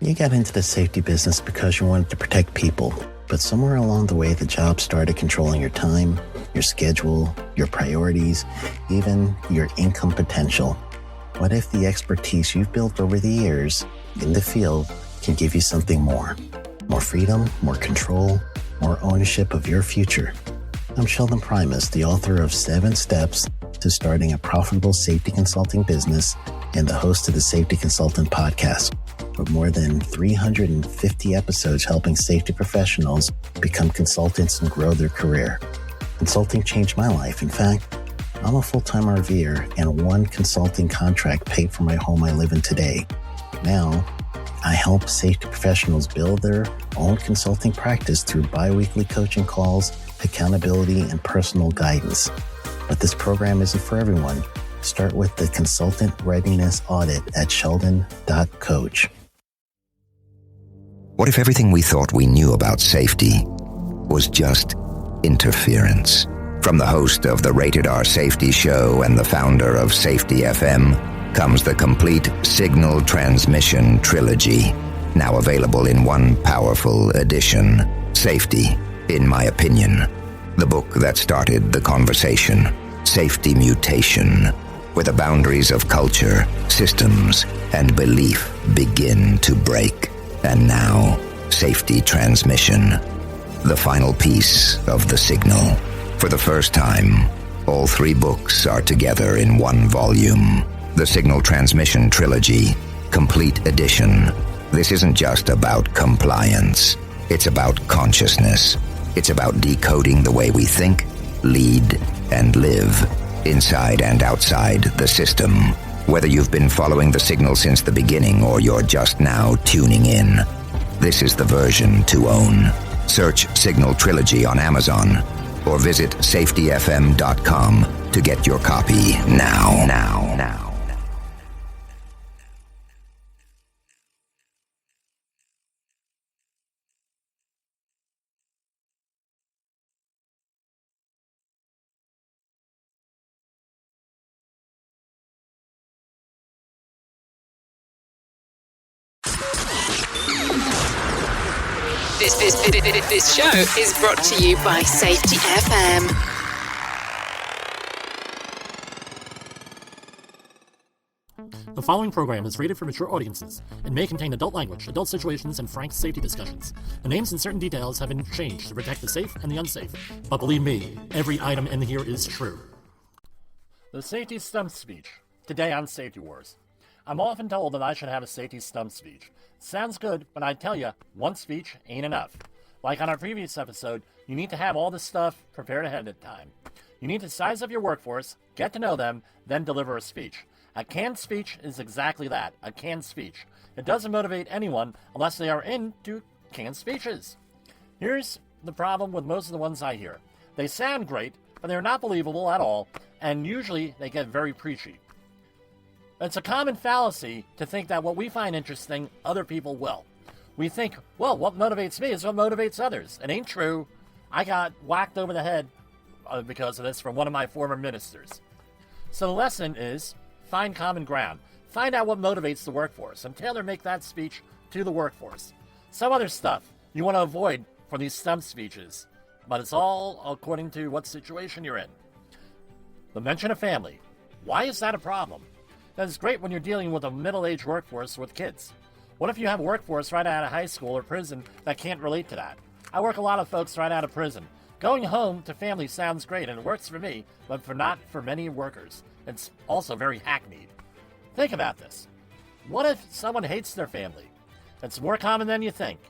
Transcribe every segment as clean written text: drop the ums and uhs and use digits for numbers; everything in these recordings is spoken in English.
You got into the safety business because you wanted to protect people, but somewhere along the way, the job started controlling your time, your schedule, your priorities, even your income potential. What if the expertise you've built over the years in the field can give you something more? More freedom, more control, more ownership of your future. I'm Sheldon Primus, the author of 7 Steps to Starting a Profitable Safety Consulting Business and the host of the Safety Consultant Podcast, with more than 350 episodes helping safety professionals become consultants and grow their career. Consulting changed my life. In fact, I'm a full-time RVer, and one consulting contract paid for my home I live in today. Now, I help safety professionals build their own consulting practice through bi-weekly coaching calls, accountability, and personal guidance. But this program isn't for everyone. Start with the Consultant Readiness Audit at sheldon.coach. What if everything we thought we knew about safety was just interference? From the host of the Rated R Safety Show and the founder of Safety FM comes the complete Signal Transmission Trilogy, now available in one powerful edition. Safety, in my opinion, the book that started the conversation. Safety Mutation, where the boundaries of culture, systems, and belief begin to break. And now, Safety Transmission, the final piece of the signal. For the first time, all 3 books are together in one volume. The Signal Transmission Trilogy, Complete Edition. This isn't just about compliance. It's about consciousness. It's about decoding the way we think, lead, and live, inside and outside the system. Whether you've been following the signal since the beginning or you're just now tuning in, this is the version to own. Search Signal Trilogy on Amazon or visit safetyfm.com to get your copy now. This show is brought to you by Safety FM. The following program is rated for mature audiences and may contain adult language, adult situations, and frank safety discussions. The names and certain details have been changed to protect the safe and the unsafe. But believe me, every item in here is true. The Safety Stump Speech. Today on Safety Wars. I'm often told that I should have a Safety Stump Speech. Sounds good, but I tell you, one speech ain't enough. Like on our previous episode, you need to have all this stuff prepared ahead of time. You need to size up your workforce, get to know them, then deliver a speech. A canned speech is exactly that, a canned speech. It doesn't motivate anyone unless they are into canned speeches. Here's the problem with most of the ones I hear. They sound great, but they're not believable at all, and usually they get very preachy. It's a common fallacy to think that what we find interesting, other people will. We think, well, what motivates me is what motivates others. It ain't true. I got whacked over the head because of this from one of my former ministers. So the lesson is, find common ground. Find out what motivates the workforce and tailor-make that speech to the workforce. Some other stuff you want to avoid for these stump speeches, but it's all according to what situation you're in. The mention of family. Why is that a problem? That's great when you're dealing with a middle-aged workforce with kids. What if you have a workforce right out of high school or prison that can't relate to that? I work a lot of folks right out of prison. Going home to family sounds great, and it works for me, but not for many workers. It's also very hackneyed. Think about this. What if someone hates their family? It's more common than you think.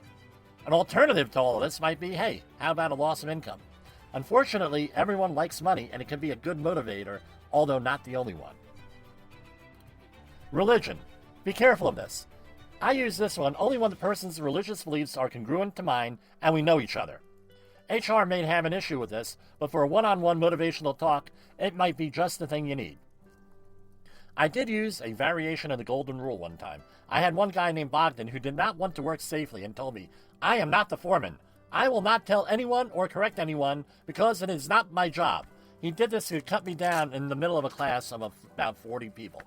An alternative to all of this might be, hey, how about a loss of income? Unfortunately, everyone likes money, and it can be a good motivator, although not the only one. Religion. Be careful of this. I use this one only when the person's religious beliefs are congruent to mine and we know each other. HR may have an issue with this, but for a one-on-one motivational talk, it might be just the thing you need. I did use a variation of the golden rule one time. I had one guy named Bogdan who did not want to work safely and told me, I am not the foreman. I will not tell anyone or correct anyone because it is not my job. He did this to cut me down in the middle of a class of about 40 people.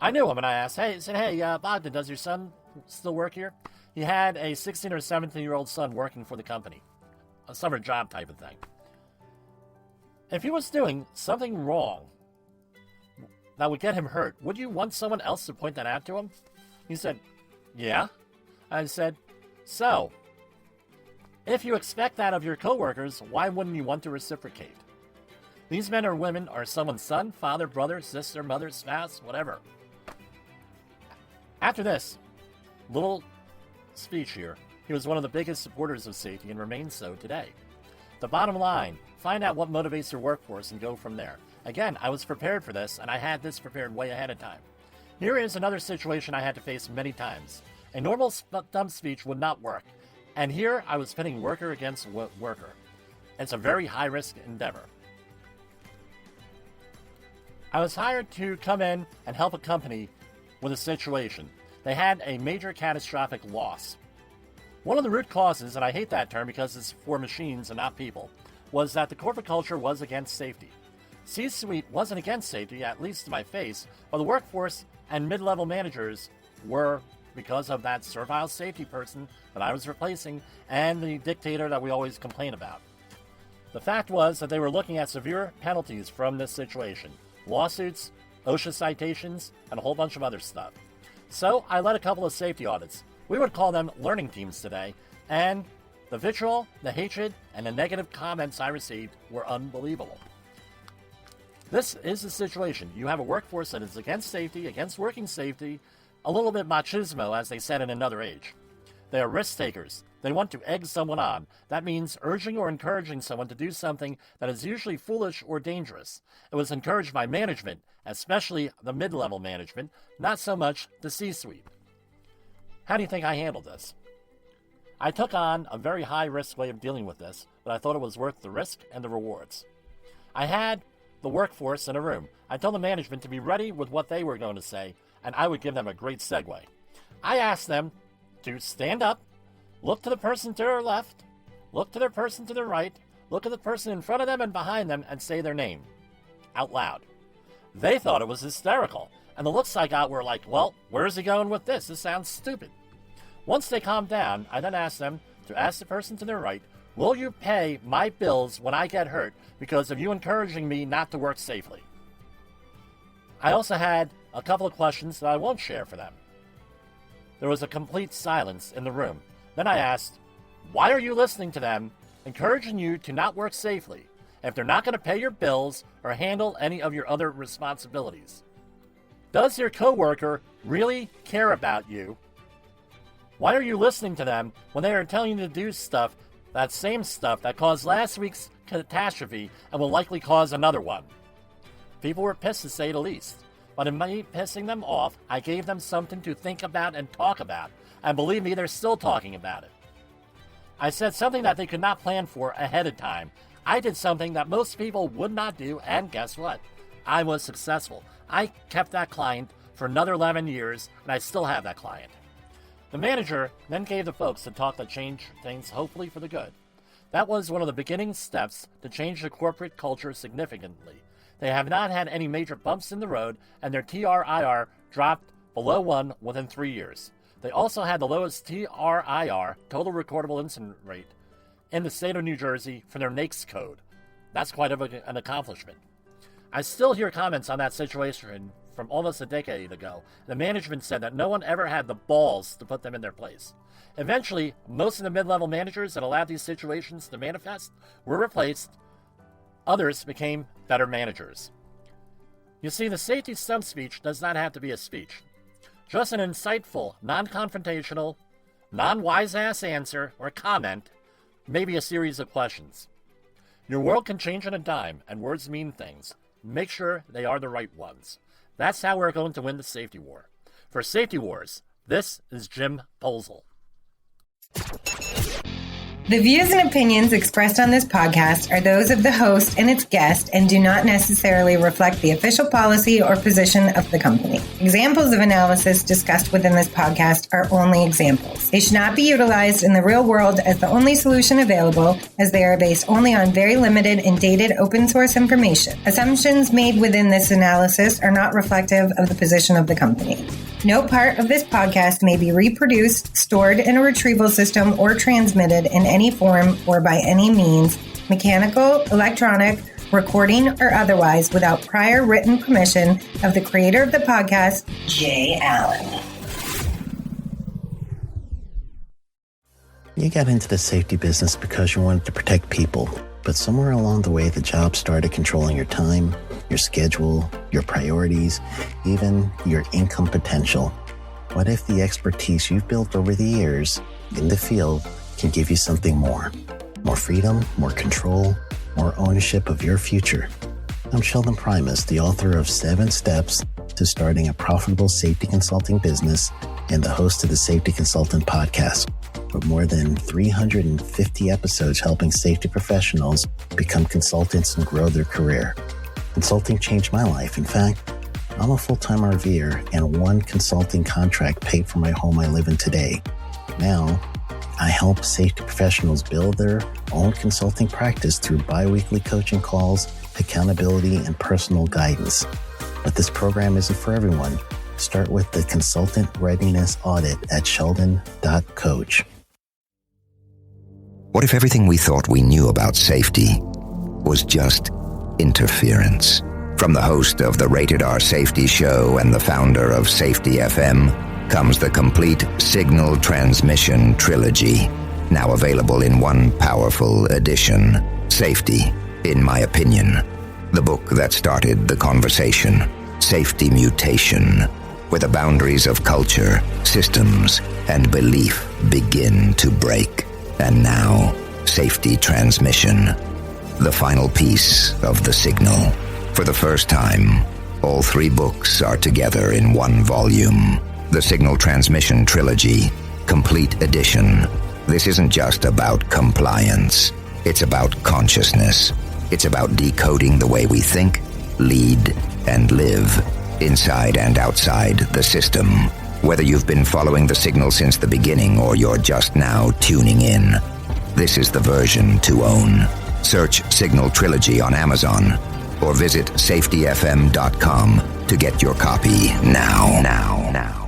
I knew him and I asked, hey, Bogdan, does your son still work here. He had a 16 or 17-year-old son working for the company. A summer job type of thing. If he was doing something wrong that would get him hurt, would you want someone else to point that out to him? He said, yeah. I said, so, if you expect that of your coworkers, why wouldn't you want to reciprocate? These men or women are someone's son, father, brother, sister, mother, spouse, whatever. After this little speech here, he was one of the biggest supporters of safety and remains so today. The bottom line, find out what motivates your workforce and go from there. Again, I was prepared for this, and I had this prepared way ahead of time. Here is another situation I had to face many times. A normal stump speech would not work, and here I was pitting worker against worker. It's a very high-risk endeavor. I was hired to come in and help a company with a situation. They had a major catastrophic loss. One of the root causes, and I hate that term because it's for machines and not people, was that the corporate culture was against safety. C-suite wasn't against safety, at least to my face, but the workforce and mid-level managers were, because of that servile safety person that I was replacing and the dictator that we always complain about. The fact was that they were looking at severe penalties from this situation. Lawsuits, OSHA citations, and a whole bunch of other stuff. So I led a couple of safety audits. We would call them learning teams today, and the vitriol, the hatred, and the negative comments I received were unbelievable. This is the situation. You have a workforce that is against safety, against working safety, a little bit machismo, as they said in another age. They are risk takers. They want to egg someone on. That means urging or encouraging someone to do something that is usually foolish or dangerous. It was encouraged by management, especially the mid-level management, not so much the C-suite. How do you think I handled this? I took on a very high-risk way of dealing with this, but I thought it was worth the risk and the rewards. I had the workforce in a room. I told the management to be ready with what they were going to say, and I would give them a great segue. I asked them to stand up, look to the person to their left, look to the person to their right, look at the person in front of them and behind them, and say their name out loud. They thought it was hysterical, and the looks I got were like, well, where's he going with this? This sounds stupid. Once they calmed down, I then asked them to ask the person to their right, will you pay my bills when I get hurt because of you encouraging me not to work safely? I also had a couple of questions that I won't share for them. There was a complete silence in the room. Then I asked, why are you listening to them, encouraging you to not work safely, if they're not going to pay your bills or handle any of your other responsibilities? Does your coworker really care about you? Why are you listening to them when they are telling you to do stuff, that same stuff that caused last week's catastrophe and will likely cause another one? People were pissed, to say the least. But in me pissing them off, I gave them something to think about and talk about. And believe me, they're still talking about it. I said something that they could not plan for ahead of time. I did something that most people would not do, and guess what? I was successful. I kept that client for another 11 years, and I still have that client. The manager then gave the folks the talk that changed things, hopefully for the good. That was one of the beginning steps to change the corporate culture significantly. They have not had any major bumps in the road, and their TRIR dropped below 1 within 3 years. They also had the lowest TRIR, total recordable incident rate, in the state of New Jersey for their NAICS code. That's quite an accomplishment. I still hear comments on that situation from almost a decade ago. The management said that no one ever had the balls to put them in their place. Eventually, most of the mid-level managers that allowed these situations to manifest were replaced. Others became better managers. You see, the Safety Stump Speech does not have to be a speech. Just an insightful, non-confrontational, non-wise-ass answer or comment, maybe a series of questions. Your world can change in a dime, and words mean things. Make sure they are the right ones. That's how we're going to win the safety war. For Safety Wars, this is Jim Posel. The views and opinions expressed on this podcast are those of the host and its guest and do not necessarily reflect the official policy or position of the company. Examples of analysis discussed within this podcast are only examples. They should not be utilized in the real world as the only solution available, as they are based only on very limited and dated open source information. Assumptions made within this analysis are not reflective of the position of the company. No part of this podcast may be reproduced, stored in a retrieval system, or transmitted in any form or by any means, mechanical, electronic, recording, or otherwise, without prior written permission of the creator of the podcast, Jay Allen. You got into the safety business because you wanted to protect people, but somewhere along the way, the job started controlling your time, your schedule, your priorities, even your income potential. What if the expertise you've built over the years in the field can give you something more? More freedom, more control, more ownership of your future. I'm Sheldon Primus, the author of 7 Steps to Starting a Profitable Safety Consulting Business and the host of the Safety Consultant Podcast, with more than 350 episodes helping safety professionals become consultants and grow their career. Consulting changed my life. In fact, I'm a full-time RVer, and one consulting contract paid for my home I live in today. Now, I help safety professionals build their own consulting practice through bi-weekly coaching calls, accountability, and personal guidance. But this program isn't for everyone. Start with the Consultant Readiness Audit at sheldon.coach. What if everything we thought we knew about safety was just interference? From the host of the Rated R Safety Show and the founder of Safety FM comes the complete Signal Transmission Trilogy, now available in one powerful edition. Safety, in my opinion, the book that started the conversation. Safety Mutation, where the boundaries of culture, systems, and belief begin to break. And now, Safety Transmission, the final piece of the signal. For the first time, all 3 books are together in one volume. The Signal Transmission Trilogy, Complete Edition. This isn't just about compliance. It's about consciousness. It's about decoding the way we think, lead, and live, inside and outside the system. Whether you've been following the signal since the beginning or you're just now tuning in, this is the version to own. Search Signal Trilogy on Amazon or visit safetyfm.com to get your copy now.